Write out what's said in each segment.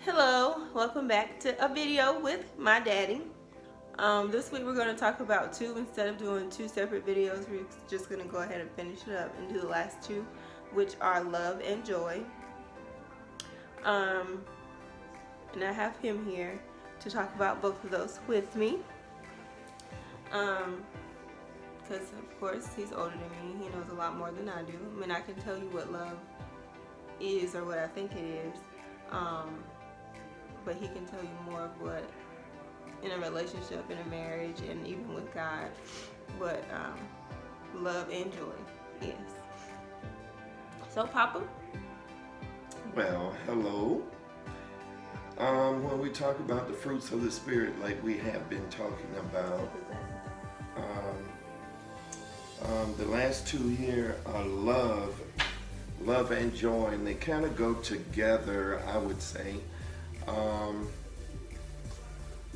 Hello, welcome back to a video with my daddy. This week we're going to talk about two. Instead of doing two separate videos, we're just going to go ahead and finish it up and do the last two, which are love and joy. And I have him here to talk about both of those with me. Because of course he's older than me, he knows a lot more than I do. I mean, I can tell you what love is or what I think it is. But he can tell you more of what, in a relationship, in a marriage, and even with God, what love and joy is. So, Papa? Well, hello. When we talk about the fruits of the Spirit, like we have been talking about, the last two here are love and joy, and they kind of go together, I would say.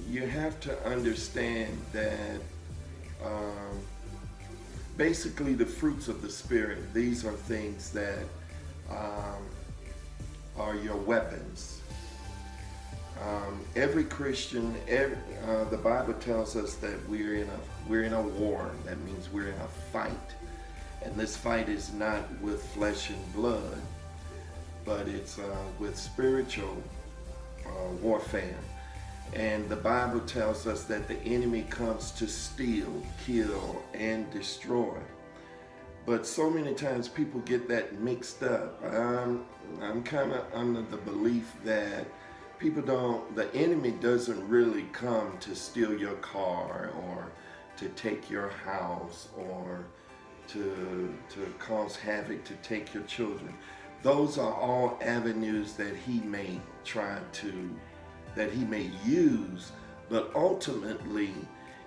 You have to understand that basically the fruits of the Spirit, these are things that are your weapons. Every Christian, the Bible tells us that we're in a war. That means we're in a fight, and this fight is not with flesh and blood, but it's with spiritual warfare. And the Bible tells us that the enemy comes to steal, kill, and destroy. But so many times people get that mixed up. I'm kind of under the belief that the enemy doesn't really come to steal your car or to take your house or to cause havoc, to take your children. Those are all avenues that he may use, but ultimately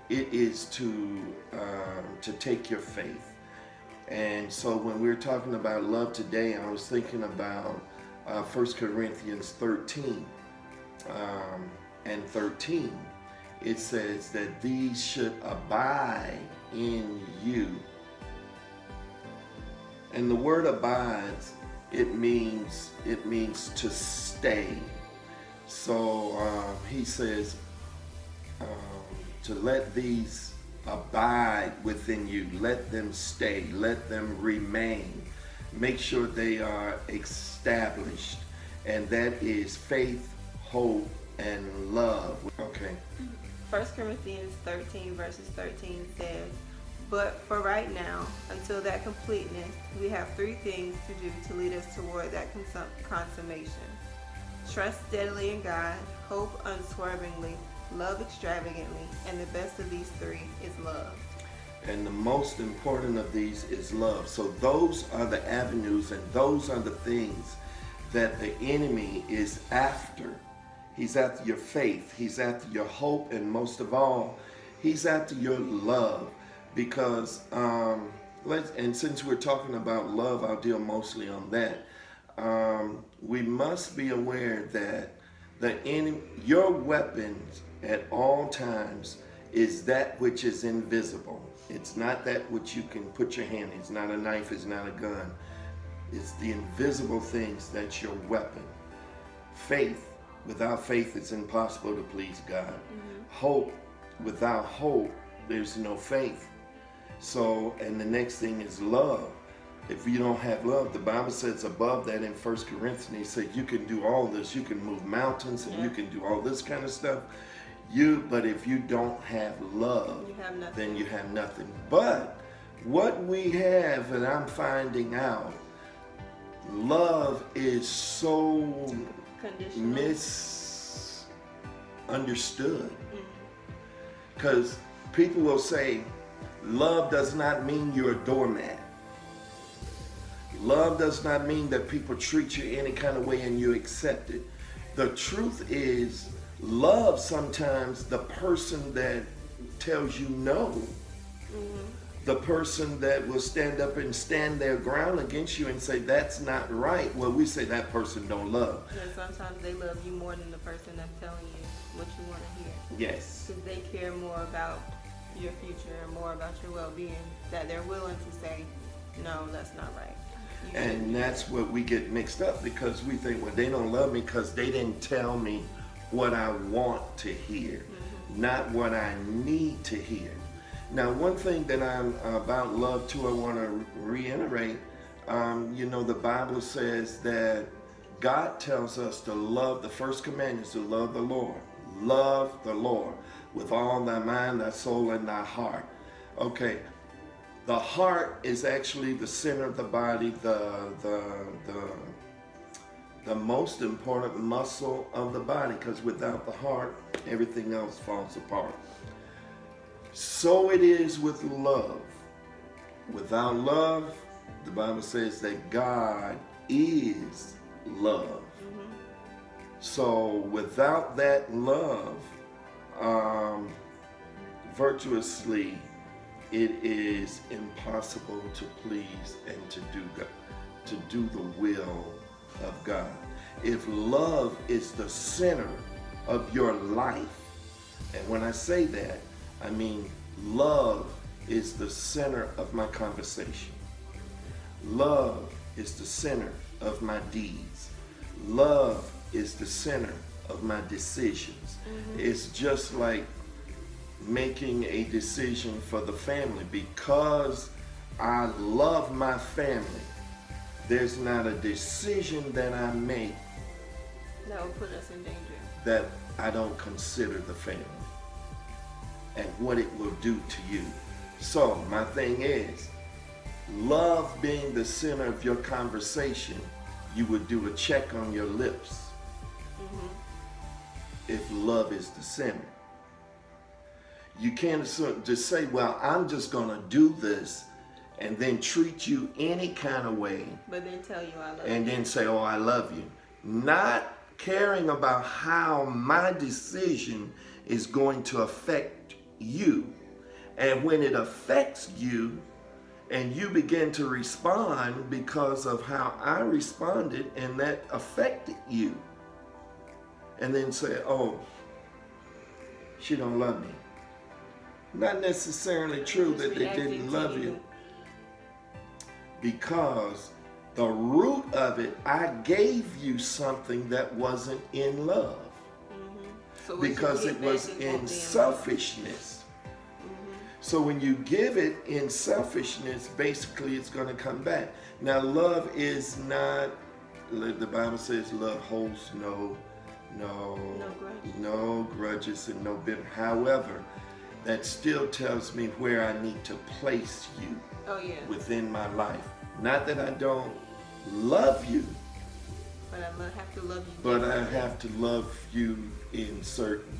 it is to take your faith. And so when we're talking about love today, I was thinking about 1 Corinthians 13 and 13. It says that these should abide in you. And the word abides, it means to stay. So he says to let these abide within you. Let them stay. Let them remain. Make sure they are established. And that is faith, hope, and love. Okay. 1 Corinthians 13 verses 13 says, "But for right now, until that completeness, we have three things to do to lead us toward that consummation. Trust steadily in God, hope unswervingly, love extravagantly, and the best of these three is love." And the most important of these is love. So those are the avenues, and those are the things that the enemy is after. He's after your faith. He's after your hope, and most of all, he's after your love. Because and since we're talking about love, I'll deal mostly on that. We must be aware that your weapons at all times is that which is invisible. It's not that which you can put your hand in. It's not a knife, it's not a gun. It's the invisible things that's your weapon. Faith. Without faith, it's impossible to please God. Hope. Without hope, there's no faith. So, and the next thing is love. If you don't have love, the Bible says above that in 1 Corinthians, he said you can do all this. You can move mountains and you can do all this kind of stuff. But if you don't have love, then you have nothing. But what we have, and I'm finding out, love is so misunderstood. Because people will say, love does not mean you're a doormat. Love does not mean that people treat you any kind of way and you accept it. The truth is, love sometimes the person that tells you no. The person that will stand up and stand their ground against you and say, that's not right. Well, we say that person don't love. And sometimes they love you more than the person that's telling you what you want to hear. Yes. Because they care more about your future and more about your well-being, that they're willing to say, no, that's not right. And that's what we get mixed up, because we think, well, they don't love me because they didn't tell me what I want to hear, not what I need to hear. Now, one thing that I'm about love too, I want to reiterate, the Bible says that God tells us to love, the first commandment is to love the Lord. Love the Lord with all thy mind, thy soul, and thy heart. Okay, the heart is actually the center of the body, the most important muscle of the body, because without the heart, everything else falls apart. So it is with love. Without love, the Bible says that God is love. So without that love, virtuously, it is impossible to please and to do the will of God. If love is the center of your life, and when I say that, I mean love is the center of my conversation. Love is the center of my deeds. Love is the center of my decisions. It's just like making a decision for the family. Because I love my family, there's not a decision that I make that will put us in danger, that I don't consider the family and what it will do to you. So my thing is, love being the center of your conversation, you would do a check on your lips if love is the center. You can't just say, well, I'm just going to do this, and then treat you any kind of way. but then tell you I love And you. then say, oh, I love you. Not caring about how my decision is going to affect you. And when it affects you, and you begin to respond because of how I responded, and that affected you, and then say, oh, she don't love me. Not necessarily true that they didn't love you, because the root of it, I gave you something that wasn't in love, So what you because get it back was is in won't be love. selfishness. So when you give it in selfishness, basically it's going to come back. Now, love is not, the Bible says love holds no grudges and no bitter. However, that still tells me where I need to place you within my life. Not that I don't love you, but I have to love you but I differently. have to love you in certain.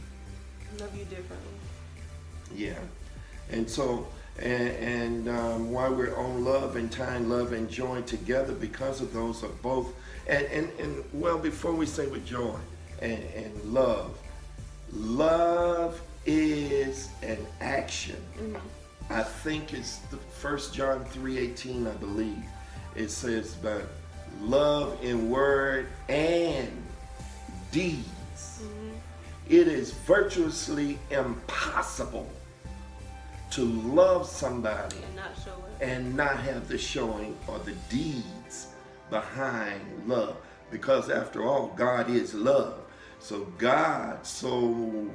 Love you differently. Yeah. And so, while we're on love and tying love and joy together, because of those are both, and well, before we say with joy and love is an action. I think it's the 1 John 3:18, I believe. It says about love in word and deeds. It is virtuously impossible to love somebody And not show it. and not have the showing or the deeds behind love. Because after all, God is love. So God so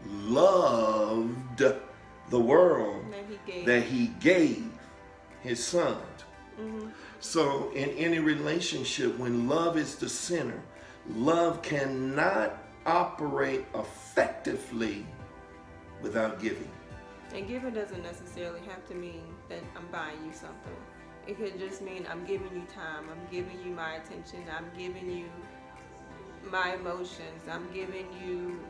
loved the world that he gave his son. So in any relationship, when love is the center, love cannot operate effectively without giving. And giving doesn't necessarily have to mean that I'm buying you something. It could just mean I'm giving you time, I'm giving you my attention, I'm giving you my emotions, I'm giving you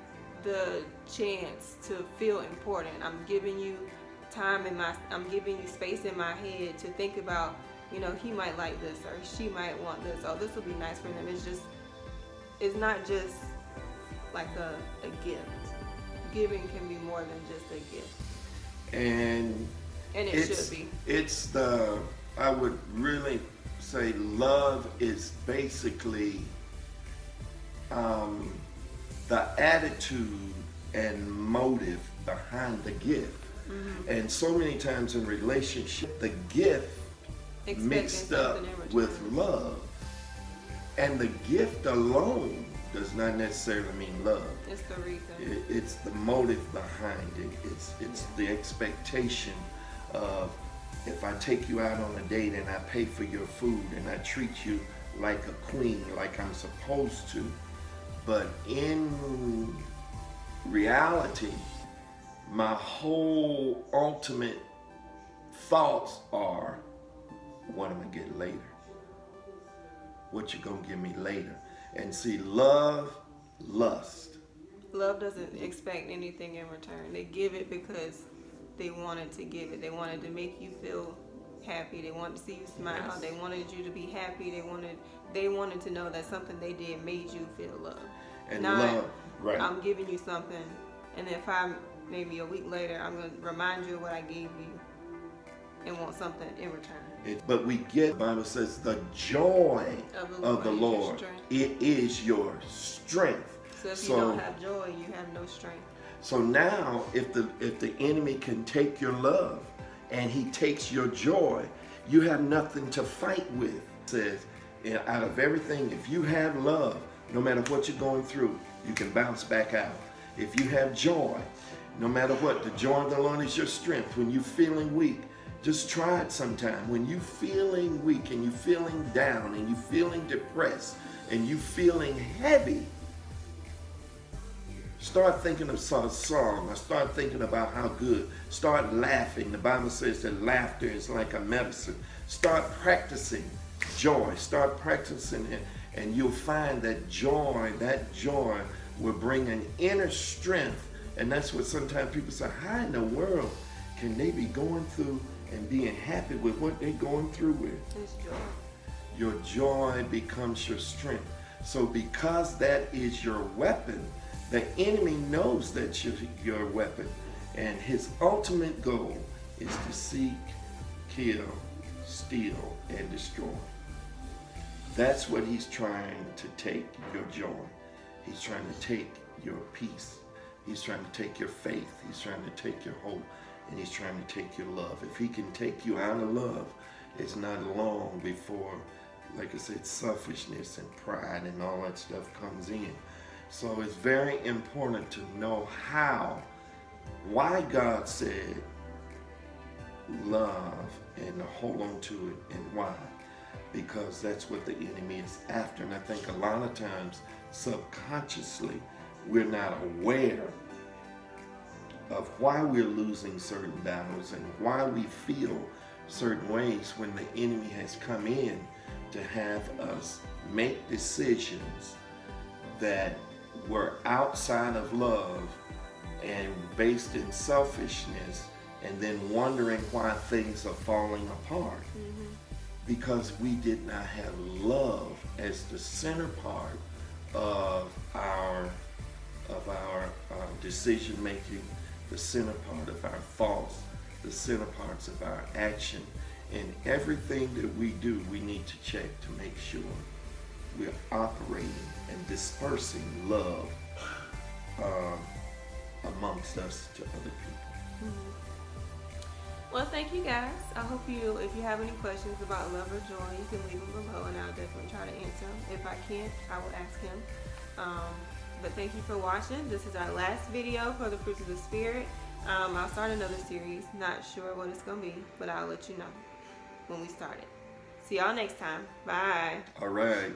the chance to feel important. I'm giving you time I'm giving you space in my head to think about, he might like this or she might want this. Oh, this will be nice for them. It's not just like a gift. Giving can be more than just a gift. And it should be. I would really say love is basically the attitude and motive behind the gift. And so many times in relationship, the gift Expecting mixed up something in return. with love. And the gift alone does not necessarily mean love. It's the reason. It's the motive behind it. It's the expectation of, if I take you out on a date and I pay for your food and I treat you like a queen, like I'm supposed to, but in reality, my whole ultimate thoughts are, what am I gonna get later? What you gonna give me later? And see, love, lust. Love doesn't expect anything in return. They give it because they wanted to give it. They wanted to make you feel happy. They wanted to see you smile. Yes. They wanted you to be happy. They wanted to know that something they did made you feel loved. And Not, love, right. I'm giving you something, and if maybe a week later, I'm going to remind you of what I gave you and want something in return. But we get, the Bible says, the joy of the Lord, it is your strength. So if you don't have joy, you have no strength. So now, if the enemy can take your love and he takes your joy, you have nothing to fight with. It says, out of everything, if you have love, no matter what you're going through, you can bounce back out. If you have joy, no matter what, the joy of the Lord is your strength. When you're feeling weak, just try it sometime. When you're feeling weak and you're feeling down and you're feeling depressed and you're feeling heavy, start thinking of a song. Or start thinking about how good. Start laughing. The Bible says that laughter is like a medicine. Start practicing joy. Start practicing it, and you'll find that joy will bring an inner strength. And that's what sometimes people say, how in the world can they be going through and being happy with what they're going through with? it's joy. Your joy becomes your strength. So because that is your weapon, the enemy knows that's your weapon. And his ultimate goal is to seek, kill, steal, and destroy. That's what he's trying to take, your joy. He's trying to take your peace. He's trying to take your faith. He's trying to take your hope. And he's trying to take your love. If he can take you out of love, it's not long before, like I said, selfishness and pride and all that stuff comes in. So it's very important to know why God said love and to hold on to it, and why. Because that's what the enemy is after. And I think a lot of times, subconsciously, we're not aware of why we're losing certain battles and why we feel certain ways when the enemy has come in to have us make decisions that were outside of love and based in selfishness, and then wondering why things are falling apart. Mm-hmm. Because we did not have love as the center part of our decision making, the center part of our thoughts, the center parts of our action. And everything that we do, we need to check to make sure we're operating and dispersing love amongst us to other people. Mm-hmm. Well, thank you guys. I hope if you have any questions about love or joy, you can leave them below and I'll definitely try to answer them. If I can't, I will ask him. But thank you for watching. This is our last video for the Fruits of the Spirit. I'll start another series. Not sure what it's going to be, but I'll let you know when we start it. See y'all next time. Bye. All right.